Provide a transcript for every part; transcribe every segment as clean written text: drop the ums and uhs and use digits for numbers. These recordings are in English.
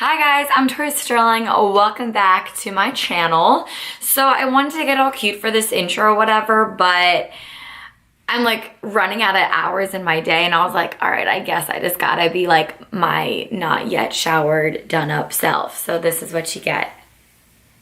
Hi guys, I'm Tori Sterling. Welcome back to my channel. So I wanted to get all cute for this intro or whatever, but I'm like running out of hours in my day and I was like, all right, I guess I just gotta be like my not yet showered, done up self. So this is what you get.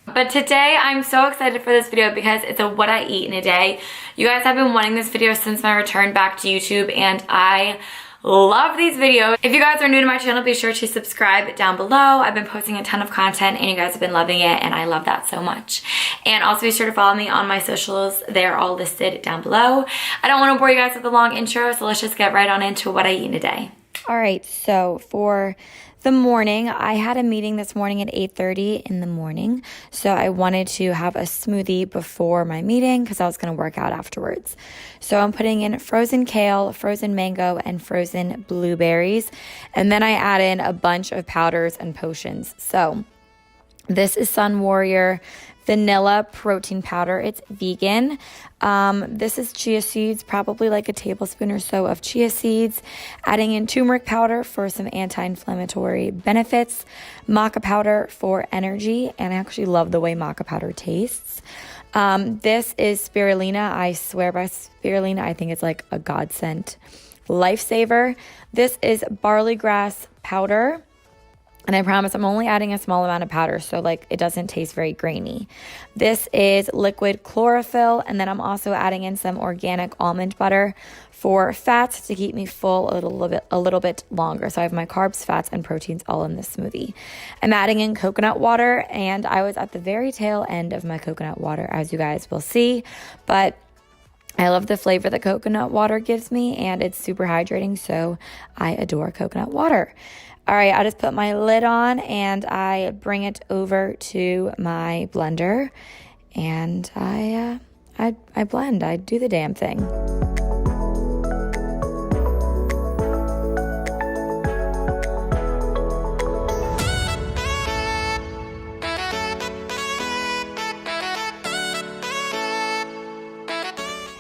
But today I'm so excited for this video because it's a what I eat in a day. You guys have been wanting this video since my return back to YouTube and I love these videos. If you guys are new to my channel, be sure to subscribe down below. I've been posting a ton of content and you guys have been loving it and I love that so much. And also be sure to follow me on my socials. They're all listed down below. I don't want to bore you guys with a long intro, so let's just get right on into what I eat in a day. All right, so for the morning, I had a meeting this morning at 8:30 in the morning. So I wanted to have a smoothie before my meeting because I was going to work out afterwards. So I'm putting in frozen kale, frozen mango, and frozen blueberries. And then I add in a bunch of powders and potions. So this is Sun Warrior vanilla protein powder. It's vegan. This is chia seeds, probably like a tablespoon or so of chia seeds. Adding in turmeric powder for some anti-inflammatory benefits. Maca powder for energy. And I actually love the way maca powder tastes. This is spirulina. I swear by spirulina. I think it's like a godsend lifesaver. This is barley grass powder. And I promise I'm only adding a small amount of powder, so like it doesn't taste very grainy. This is liquid chlorophyll, and then I'm also adding in some organic almond butter for fats to keep me full a little bit longer. So I have my carbs, fats, and proteins all in this smoothie. I'm adding in coconut water, and I was at the very tail end of my coconut water, as you guys will see, but I love the flavor that coconut water gives me, and it's super hydrating, so I adore coconut water. All right, I just put my lid on and I bring it over to my blender and I blend. I do the damn thing.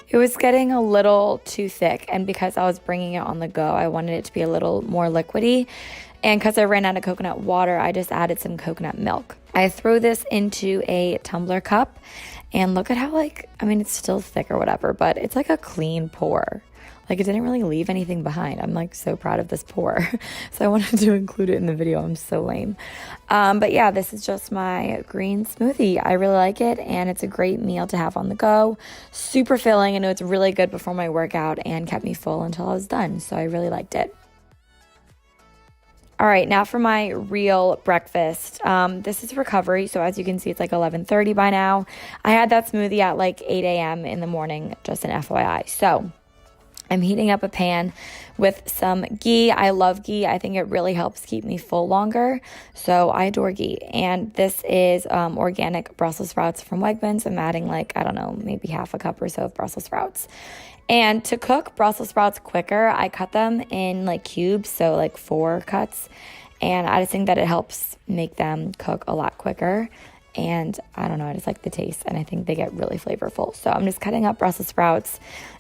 It was getting a little too thick, and because I was bringing it on the go, I wanted it to be a little more liquidy. And because I ran out of coconut water, I just added some coconut milk. I throw this into a tumbler cup, and look at how it's still thick or whatever, but it's like a clean pour. Like it didn't really leave anything behind. I'm like so proud of this pour. So I wanted to include it in the video. I'm so lame. But yeah, this is just my green smoothie. I really like it and it's a great meal to have on the go. Super filling. I know it's really good before my workout and kept me full until I was done. So I really liked it. All right, now for my real breakfast. This is recovery. So as you can see, it's like 11:30 by now. I had that smoothie at like 8 a.m. in the morning, just an FYI. So I'm heating up a pan with some ghee. I love ghee. I think it really helps keep me full longer. So I adore ghee. And this is organic Brussels sprouts from Wegmans. I'm adding maybe half a cup or so of Brussels sprouts. And to cook Brussels sprouts quicker, I cut them in like cubes, so like 4 cuts. And I just think that it helps make them cook a lot quicker. And I don't know, I just like the taste and I think they get really flavorful. So I'm just cutting up Brussels sprouts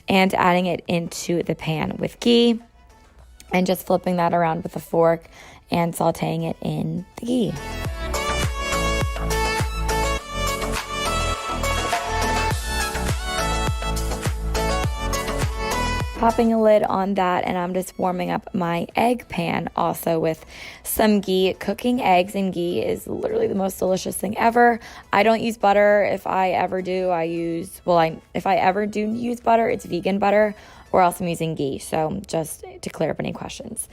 and adding it into the pan with ghee and just flipping that around with a fork and sauteing it in the ghee. Popping a lid on that, and I'm just warming up my egg pan also with some ghee. Cooking eggs in ghee is literally the most delicious thing ever. I don't use butter. If I ever do, if I ever do use butter, it's vegan butter, or else I'm using ghee. So just to clear up any questions.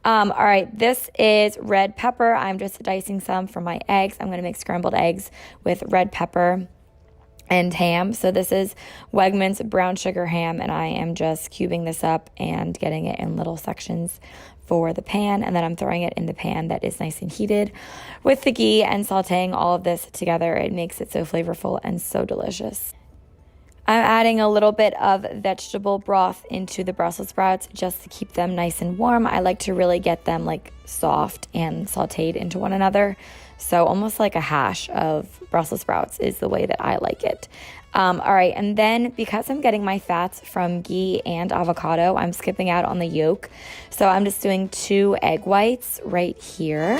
All right, this is red pepper. I'm just dicing some for my eggs. I'm going to make scrambled eggs with red pepper and ham. So this is Wegmans brown sugar ham, and I am just cubing this up and getting it in little sections for the pan, and then I'm throwing it in the pan that is nice and heated with the ghee and sauteing all of this together. It makes it so flavorful and so delicious. I'm adding a little bit of vegetable broth into the Brussels sprouts just to keep them nice and warm. I like to really get them like soft and sauteed into one another. So almost like a hash of Brussels sprouts is the way that I like it. All right, and then because I'm getting my fats from ghee and avocado, I'm skipping out on the yolk. So I'm just doing 2 egg whites right here.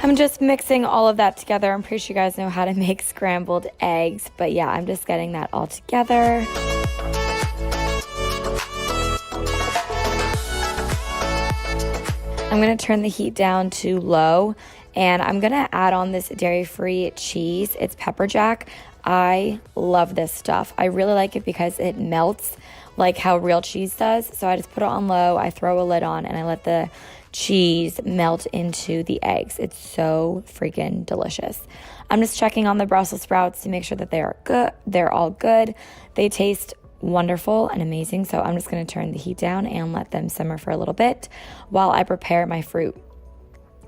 I'm just mixing all of that together. I'm pretty sure you guys know how to make scrambled eggs, but yeah, I'm just getting that all together. I'm gonna turn the heat down to low, and I'm gonna add on this dairy-free cheese. It's pepper jack. I love this stuff. I really like it because it melts like how real cheese does. So I just put it on low, I throw a lid on, and I let the cheese melt into the eggs. It's so freaking delicious. I'm just checking on the Brussels sprouts to make sure that they are good. They're all good. They taste wonderful and amazing. So I'm just going to turn the heat down and let them simmer for a little bit while I prepare my fruit.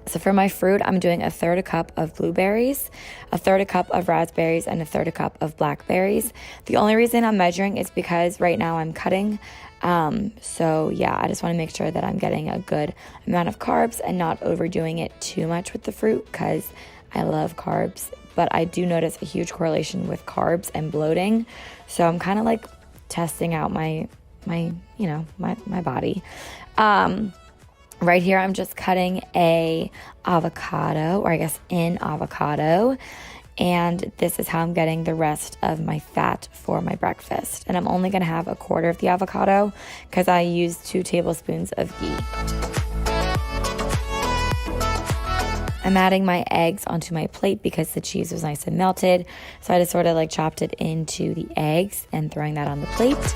So for my fruit, I'm doing 1/3 cup of blueberries, 1/3 cup of raspberries, and 1/3 cup of blackberries. The only reason I'm measuring is because right now I'm cutting. So yeah, I just want to make sure that I'm getting a good amount of carbs and not overdoing it too much with the fruit, because I love carbs, but I do notice a huge correlation with carbs and bloating. So I'm kind of like testing out my body. Right here, I'm just cutting a avocado, or I guess an avocado. And this is how I'm getting the rest of my fat for my breakfast. And I'm only gonna have 1/4 of the avocado because I used 2 tablespoons of ghee. I'm adding my eggs onto my plate because the cheese was nice and melted. So I just sort of like chopped it into the eggs and throwing that on the plate.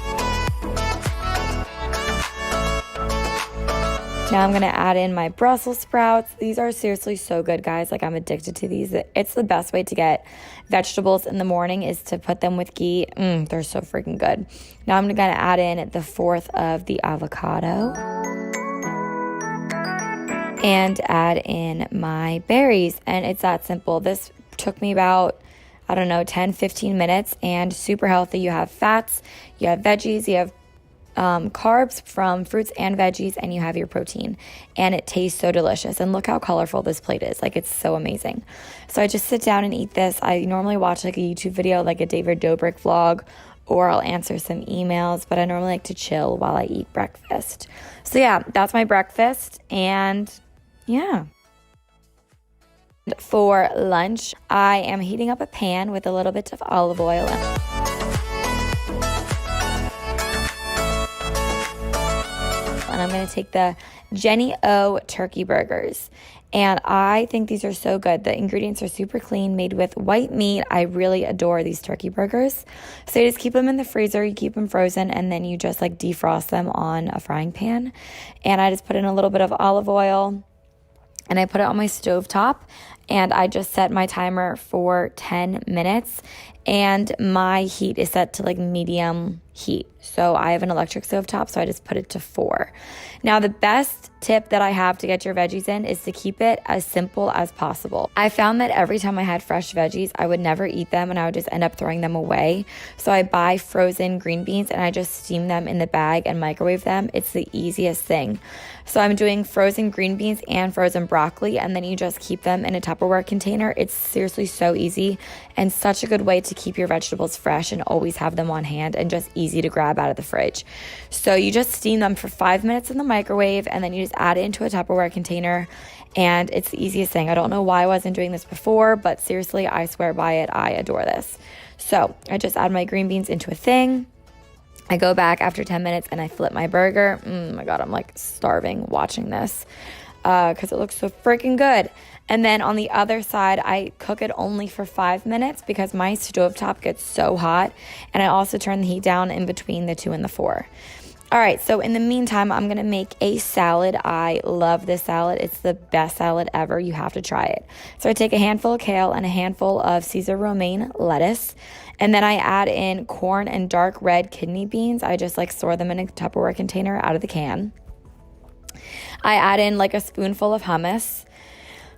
Now I'm gonna add in my Brussels sprouts. These are seriously so good, guys. Like, I'm addicted to these. It's the best way to get vegetables in the morning is to put them with ghee. They're so freaking good. Now I'm gonna add in 1/4 of the avocado and add in my berries. And it's that simple. This took me about, I don't know, 10-15 minutes, and super healthy. You have fats, you have veggies, you have carbs from fruits and veggies, and you have your protein, and it tastes so delicious. And look how colorful this plate is. Like, it's so amazing. So I just sit down and eat this. I normally watch like a YouTube video, like a David Dobrik vlog, or I'll answer some emails, but I normally like to chill while I eat breakfast. So yeah, that's my breakfast. And yeah, for lunch, I am heating up a pan with a little bit of olive oil. And I'm going to take the Jenny O turkey burgers. And I think these are so good. The ingredients are super clean, made with white meat. I really adore these turkey burgers. So you just keep them in the freezer, you keep them frozen, and then you just like defrost them on a frying pan. And I just put in a little bit of olive oil, and I put it on my stove top, and I just set my timer for 10 minutes. And my heat is set to like medium heat. So I have an electric stove top, so I just put it to 4. Now, the best tip that I have to get your veggies in is to keep it as simple as possible. I found that every time I had fresh veggies, I would never eat them, and I would just end up throwing them away. So I buy frozen green beans, and I just steam them in the bag and microwave them. It's the easiest thing. So I'm doing frozen green beans and frozen broccoli, and then you just keep them in a Tupperware container. It's seriously so easy and such a good way to keep your vegetables fresh and always have them on hand and just easy to grab out of the fridge. So you just steam them for 5 minutes in the microwave, and then you just add it into a Tupperware container, and it's the easiest thing. I don't know why I wasn't doing this before, but seriously, I swear by it. I adore this. So I just add my green beans into a thing. I go back after 10 minutes and I flip my burger. My God, I'm like starving watching this because it looks so freaking good. And then on the other side, I cook it only for 5 minutes because my stovetop gets so hot. And I also turn the heat down in between the 2 and the 4. All right, so in the meantime, I'm going to make a salad. I love this salad. It's the best salad ever. You have to try it. So I take a handful of kale and a handful of Caesar romaine lettuce. And then I add in corn and dark red kidney beans. I just like store them in a Tupperware container out of the can. I add in like a spoonful of hummus.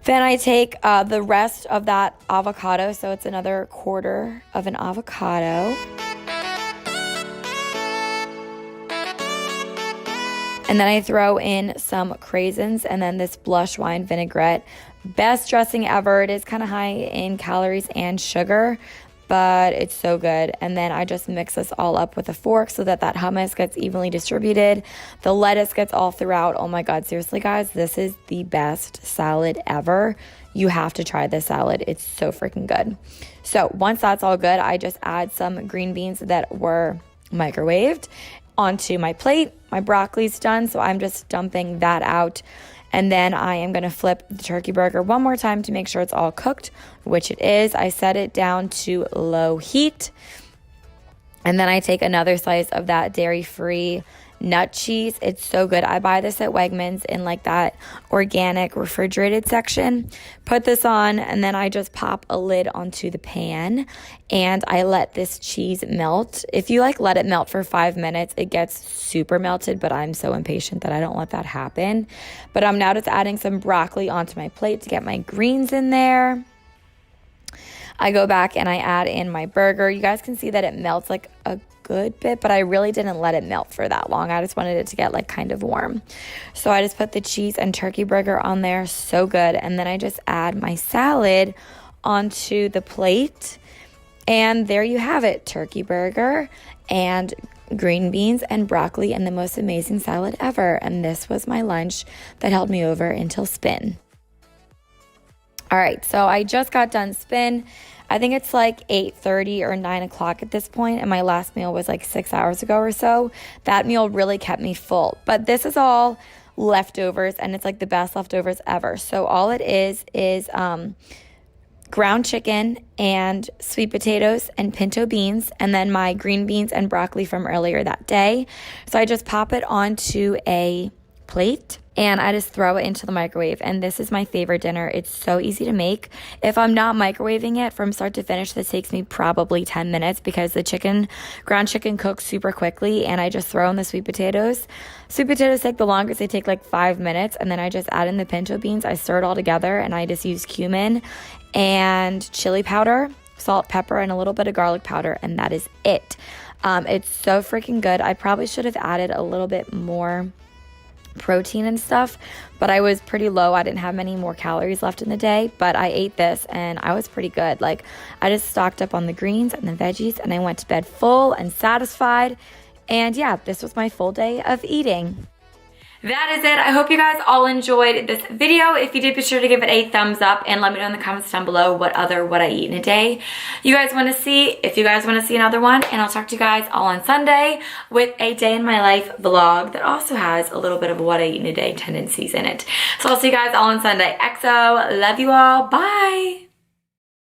Then I take the rest of that avocado. So it's another 1/4 of an avocado. And then I throw in some craisins and then this blush wine vinaigrette. Best dressing ever. It is kind of high in calories and sugar, but it's so good. And then I just mix this all up with a fork so that that hummus gets evenly distributed. The lettuce gets all throughout. Oh my God, seriously guys, this is the best salad ever. you have to try this salad. It's so freaking good. So once that's all good, I just add some green beans that were microwaved onto my plate. My broccoli's done, so I'm just dumping that out. And then I am going to flip the turkey burger one more time to make sure it's all cooked, which it is. I set it down to low heat. And then I take another slice of that dairy-free nut cheese. It's so good. I buy this at Wegmans in like that organic refrigerated section. Put this on, and then I just pop a lid onto the pan and I let this cheese melt. If you like let it melt for 5 minutes, it gets super melted, but I'm so impatient that I don't let that happen. But I'm now just adding some broccoli onto my plate to get my greens in there. I go back and I add in my burger. You guys can see that it melts like a good bit, but I really didn't let it melt for that long. I just wanted it to get like kind of warm. So I just put the cheese and turkey burger on there. So good. And then I just add my salad onto the plate. And there you have it. Turkey burger and green beans and broccoli and the most amazing salad ever. And this was my lunch that held me over until spin. All right, so I just got done spin. I think it's like 8:30 or 9 o'clock at this point, and my last meal was like 6 hours ago or so. That meal really kept me full. But this is all leftovers, and it's like the best leftovers ever. So all it is ground chicken and sweet potatoes and pinto beans, and then my green beans and broccoli from earlier that day. So I just pop it onto a plate and I just throw it into the microwave. And this is my favorite dinner. It's so easy to make. If I'm not microwaving it from start to finish, this takes me probably 10 minutes because the ground chicken cooks super quickly, and I just throw in the sweet potatoes. Sweet potatoes take the longest. They take like 5 minutes, and then I just add in the pinto beans. I stir it all together, and I just use cumin and chili powder, salt, pepper, and a little bit of garlic powder, and that is it. It's so freaking good. I probably should have added a little bit more protein and stuff, but I was pretty low. I didn't have many more calories left in the day, but I ate this and I was pretty good. Like, I just stocked up on the greens and the veggies, and I went to bed full and satisfied. And yeah, this was my full day of eating. That is it. I hope you guys all enjoyed this video. If you did, be sure to give it a thumbs up and let me know in the comments down below what I eat in a day you guys want to see. If you guys want to see another one, and I'll talk to you guys all on Sunday with a day in my life vlog that also has a little bit of what I eat in a day tendencies in it. So I'll see you guys all on Sunday. XO, love you all. Bye.